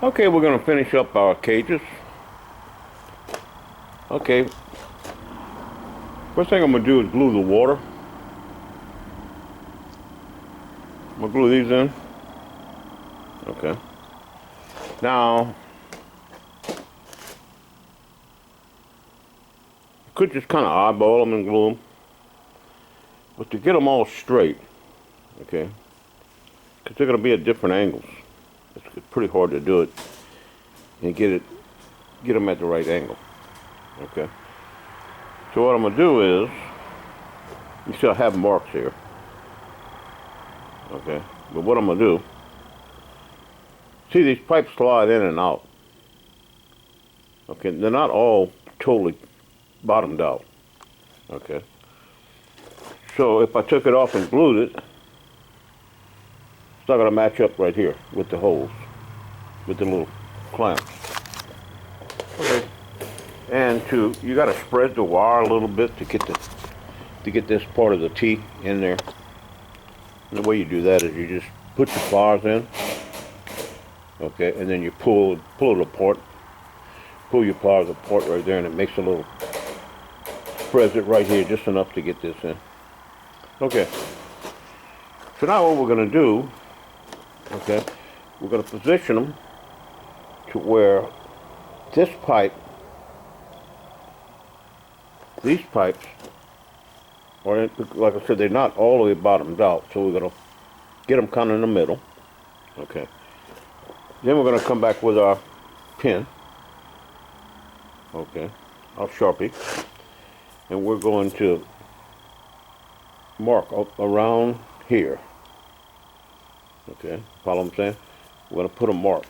Okay, we're going to finish up our cages. Okay, first thing I'm going to do is glue the water. I'm going to glue these in. Okay. Now, you could just kind of eyeball them and glue them. But to get them all straight, okay, because they're going to be at different angles. It's pretty hard to do it and get them at the right angle. Okay. So what I'm going to do is, you see I have marks here. Okay. But what I'm going to do, see these pipes slide in and out. Okay. They're not all totally bottomed out. Okay. So if I took it off and glued it, it's not going to match up right here with the holes, with the little clamps. Okay. And you got to spread the wire a little bit to get this part of the T in there. And the way you do that is you just put your pliers in, okay, and then you pull it apart. Pull your pliers apart right there, and it makes a little, spreads it right here just enough to get this in. Okay. So now what we're going to do, okay, we're going to position them to where this pipe, these pipes, or like I said, they're not all the way bottomed out, so we're going to get them kind of in the middle. Okay. Then we're going to come back with our pin, okay, our Sharpie, and we're going to mark up around here. Okay, follow what I'm saying? We're going to put a mark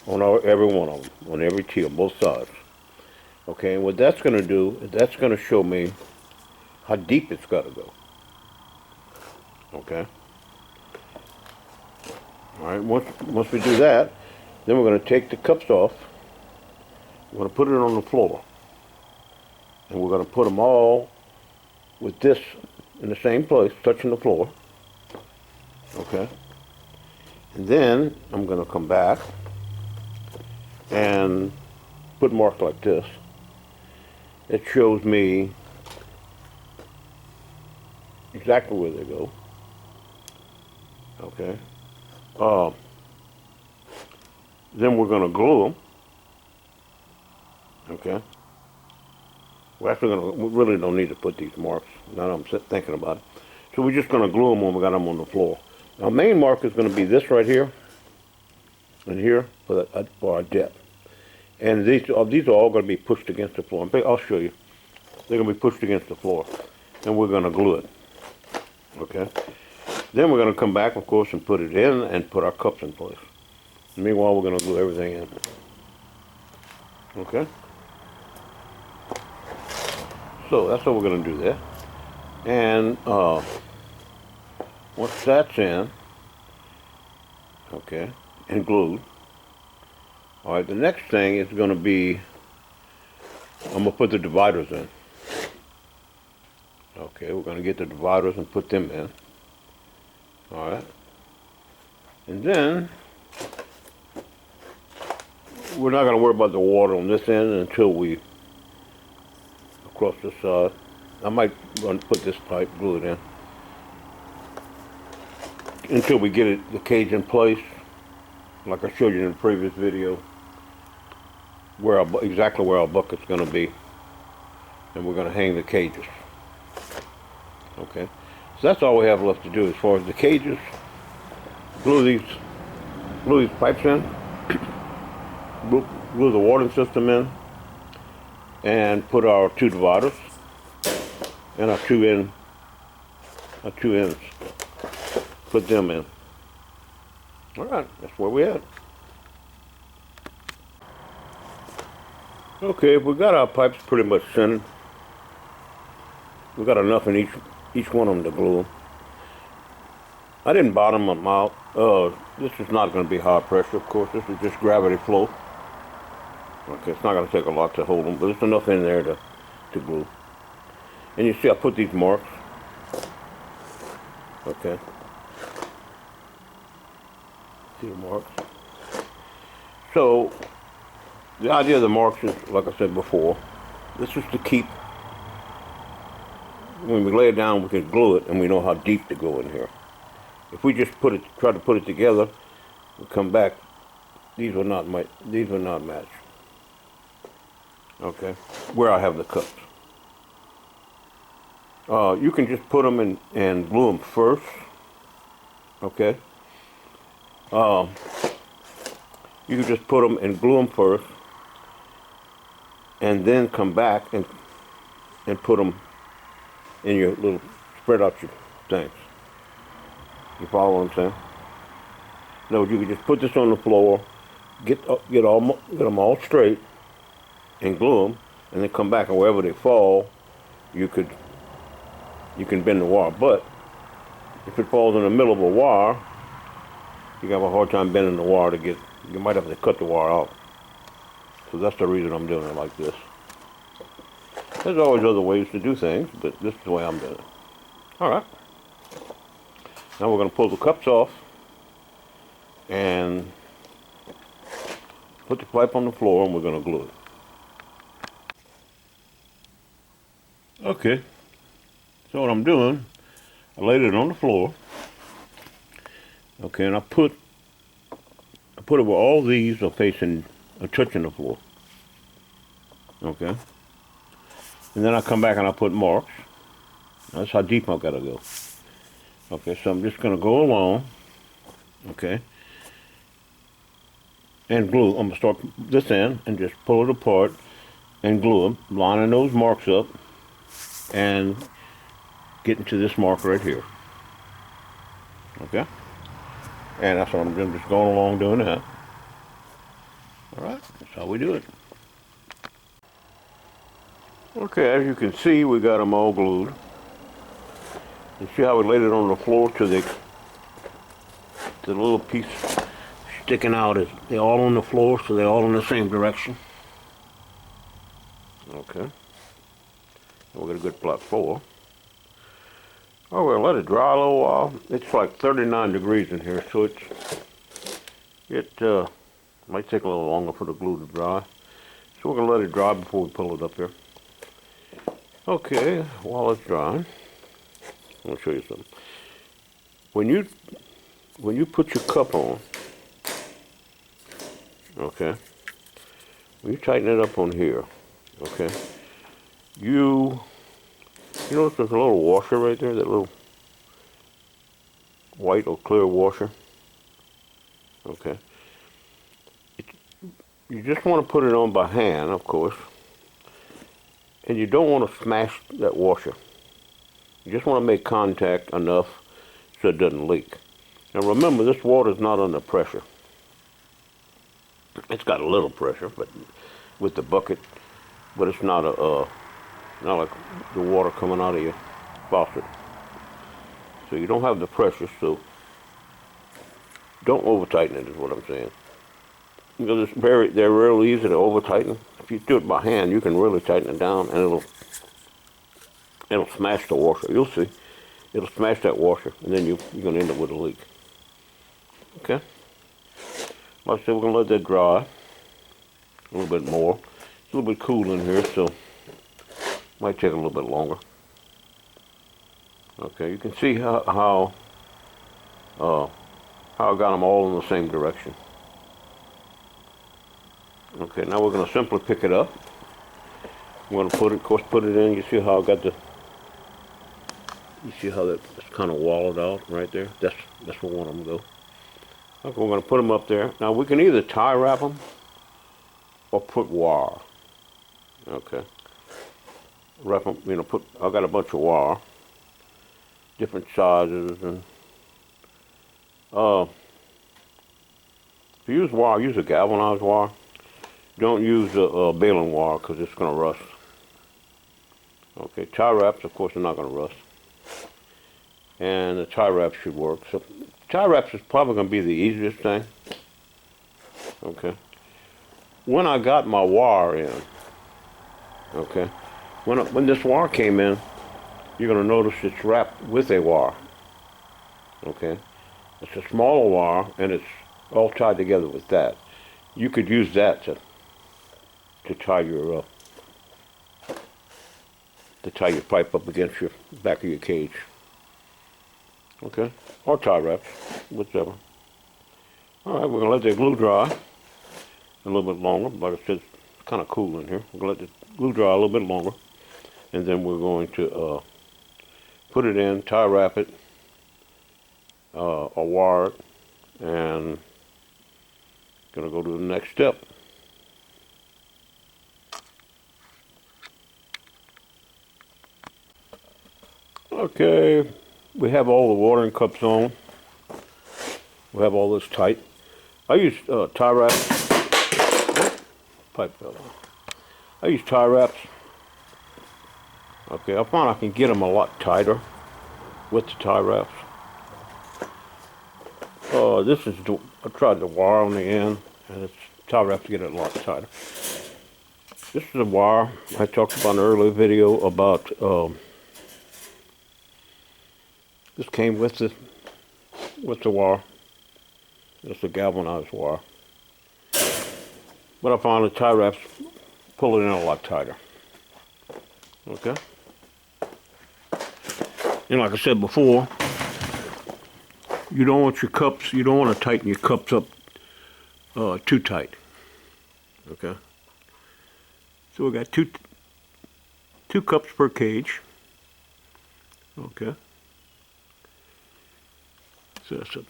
on every one of them, on every T on both sides. Okay, and what that's going to do is that's going to show me how deep it's got to go. Okay. All right, once we do that, then we're going to take the cups off. We're going to put it on the floor. And we're going to put them all with this in the same place, touching the floor. Okay. And then I'm going to come back and put marks like this. It shows me exactly where they go. Okay. Then we're going to glue them. Okay. We really don't need to put these marks. Now I'm thinking about it. So we're just going to glue them when we got them on the floor. Our main mark is going to be this right here and here for our depth. And these are all going to be pushed against the floor. I'll show you. They're going to be pushed against the floor. And we're going to glue it. Okay. Then we're going to come back, of course, and put it in and put our cups in place. Meanwhile, we're going to glue everything in. Okay. So that's what we're going to do there. And once that's in, okay, and glued, all right, the next thing is going to be, I'm going to put the dividers in. Okay, we're going to get the dividers and put them in. All right. And then, we're not going to worry about the water on this end until we across the side. I might put this pipe, glue it in, until we get the cage in place, like I showed you in the previous video, exactly where our bucket's going to be, and we're going to hang the cages. Okay, so that's all we have left to do as far as the cages. Glue these pipes in, glue the water system in, and put our two dividers and our two ends. Put them in. All right, that's where we're at. Okay, we got our pipes pretty much centered. We got enough in each one of them to glue them. I didn't bottom them out. This is not going to be high pressure, of course. This is just gravity flow. Okay, it's not going to take a lot to hold them, but there's enough in there to glue. And you see I put these marks. Okay. See the marks? So, the idea of the marks is, like I said before, this is to keep, when we lay it down, we can glue it, and we know how deep to go in here. If we just try to put it together, and come back, these will not match. Okay, where I have the cups. You can just put them in and glue them first. Okay. You can just put them and glue them first, and then come back and put them in your little, spread out your things. You follow what I'm saying? No, you can just put this on the floor, get them all straight, and glue them, and then come back, and wherever they fall, you can bend the wire. But if it falls in the middle of a wire, you have a hard time bending the wire to get. You might have to cut the wire out. So that's the reason I'm doing it like this. There's always other ways to do things, but this is the way I'm doing it. All right. Now we're going to pull the cups off and put the pipe on the floor, and we're going to glue it. Okay. So what I'm doing, I laid it on the floor. Okay, and I put it where all these are touching the floor. Okay. And then I come back and I put marks. That's how deep I've got to go. Okay, so I'm just going to go along. Okay. And glue. I'm going to start this end and just pull it apart and glue them, lining those marks up and getting to this mark right here. Okay. And that's what I'm doing, just going along doing that. Alright, that's how we do it. Okay, as you can see, we got them all glued. You see how we laid it on the floor to the little piece sticking out is they're all on the floor, so they're all in the same direction. Okay. And we'll get a good flat floor. Oh, we'll let it dry a little while. It's like 39 degrees in here, so it might take a little longer for the glue to dry. So we're going to let it dry before we pull it up here. Okay, while it's drying, I'll show you something. When you put your cup on, okay, when you tighten it up on here, okay, you notice there's a little washer right there, that little white or clear washer. Okay. You just want to put it on by hand, of course. And you don't want to smash that washer. You just want to make contact enough so it doesn't leak. Now remember, this water is not under pressure. It's got a little pressure, but with the bucket, but it's not not like the water coming out of your faucet. So you don't have the pressure, so don't over tighten it is what I'm saying. Because they're really easy to over tighten. If you do it by hand, you can really tighten it down, and it'll smash the washer. You'll see, it'll smash that washer, and then you're gonna end up with a leak. Okay. Like I said, we're gonna let that dry a little bit more. It's a little bit cool in here, so might take a little bit longer. Okay, you can see how I got them all in the same direction. Okay, now we're going to simply pick it up. I'm going to put it in. You see how I got you see how that's kind of walled out right there? That's where one of them go. Okay, we're going to put them up there. Now we can either tie wrap them or put wire. Okay. Wrap them, I got a bunch of wire, different sizes, and if you use wire, use a galvanized wire. Don't use a baling wire because it's going to rust. Okay, tie wraps, of course, are not going to rust. And the tie wrap should work. So tie wraps is probably going to be the easiest thing. Okay. When I got my wire in, okay, when this wire came in, you're going to notice it's wrapped with a wire. Okay. It's a smaller wire, and it's all tied together with that. You could use that to tie your pipe up against your back of your cage. Okay, or tie wraps, whichever. All right, we're gonna let that glue dry a little bit longer. Like I said, it's kind of cool in here. We're gonna let the glue dry a little bit longer, and then we're going to put it in, tie wrap it, or wire it, and gonna go to the next step. Okay, we have all the watering cups on. We have all this tight. I use tie wraps. Pipe fell off. I use tie wraps. Okay, I find I can get them a lot tighter with the tie wraps. I tried the wire on the end, and it's tie wraps get it a lot tighter. This is a wire I talked about in an earlier video about. This came with the wire. It's a galvanized wire. But I found the tie wraps pull it in a lot tighter. Okay. And like I said before, you don't want to tighten your cups up too tight. Okay. So we got two cups per cage. Okay. So that's a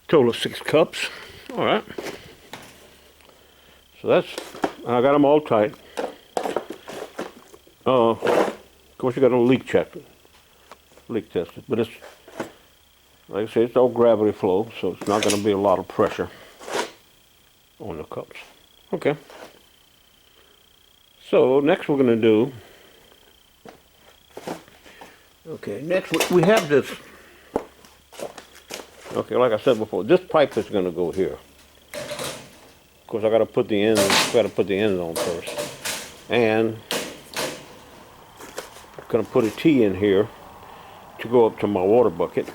total of 6 cups. All right. So I got them all tight. Of course, you got to leak test it, but it's, like I say, it's all gravity flow, so it's not going to be a lot of pressure on the cups. Okay. So next we're going to do, next we have this. Okay, like I said before, this pipe is going to go here. Of course, I got to put the ends on first, and I'm going to put a T in here to go up to my water bucket.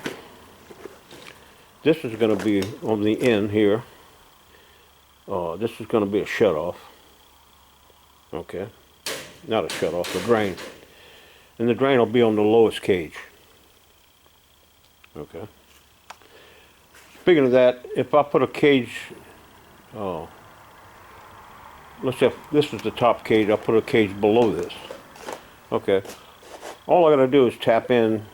This is going to be on the end here. This is going to be a shut-off. Okay, not a shut-off, a drain, and the drain will be on the lowest cage. Okay. Speaking of that, if I put a cage, let's say if this is the top cage, I'll put a cage below this. Okay. All I gotta do is tap in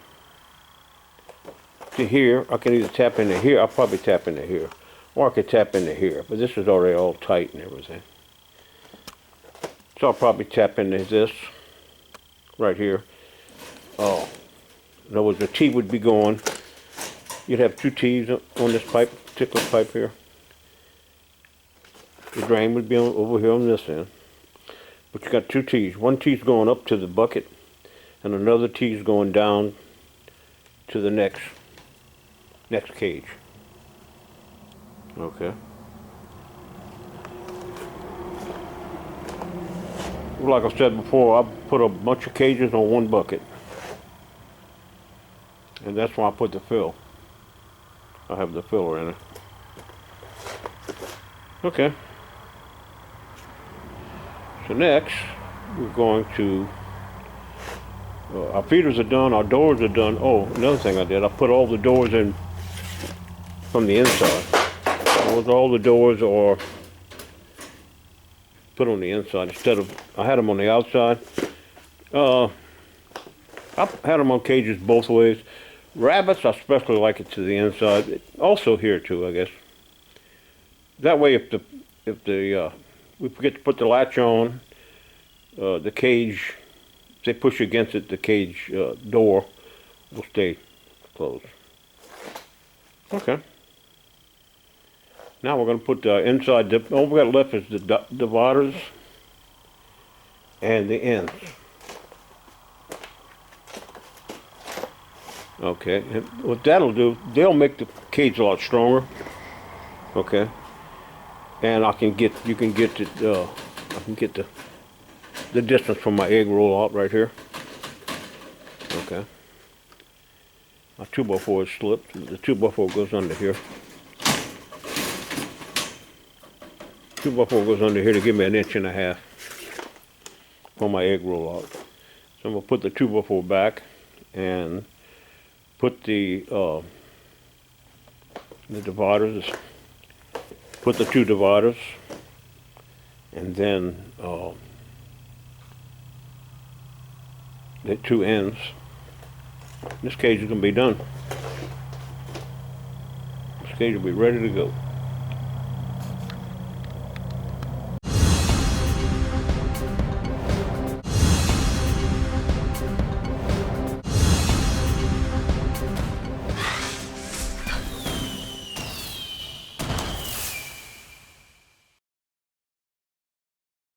to here. I can either tap into here, I'll probably tap into here. Or I could tap into here, but this is already all tight and everything. So I'll probably tap into this right here. In other words, the T would be going. You'd have 2 T's on this particular pipe here. The drain would be over here on this end. But you got 2 T's. One T's going up to the bucket, and another T's going down to the next cage. Okay. Like I said before, I put a bunch of cages on one bucket. And that's why I put the fill. I have the filler in it. Okay. So next, we're going to, our feeders are done, our doors are done. Oh, another thing I did, I put all the doors in from the inside. All the doors are put on the inside instead of, I had them on the outside. I had them on cages both ways. Rabbits, I especially like it to the inside. Also here too, I guess. That way, if we forget to put the latch on, the cage, if they push against it, the cage door will stay closed. Okay. Now we're going to put the inside, all we got left is the dividers and the ends. Okay, and what that'll do, they'll make the cage a lot stronger. Okay, and I can get the distance from my egg roll out right here. Okay, my 2x4 is slipped. The 2x4 goes under here. 2x4 goes under here to give me an 1.5 inches for my egg roll out. So I'm gonna put the 2x4 back and put the dividers, put the 2 dividers, and then the 2 ends. This cage is gonna be done. This cage will be ready to go.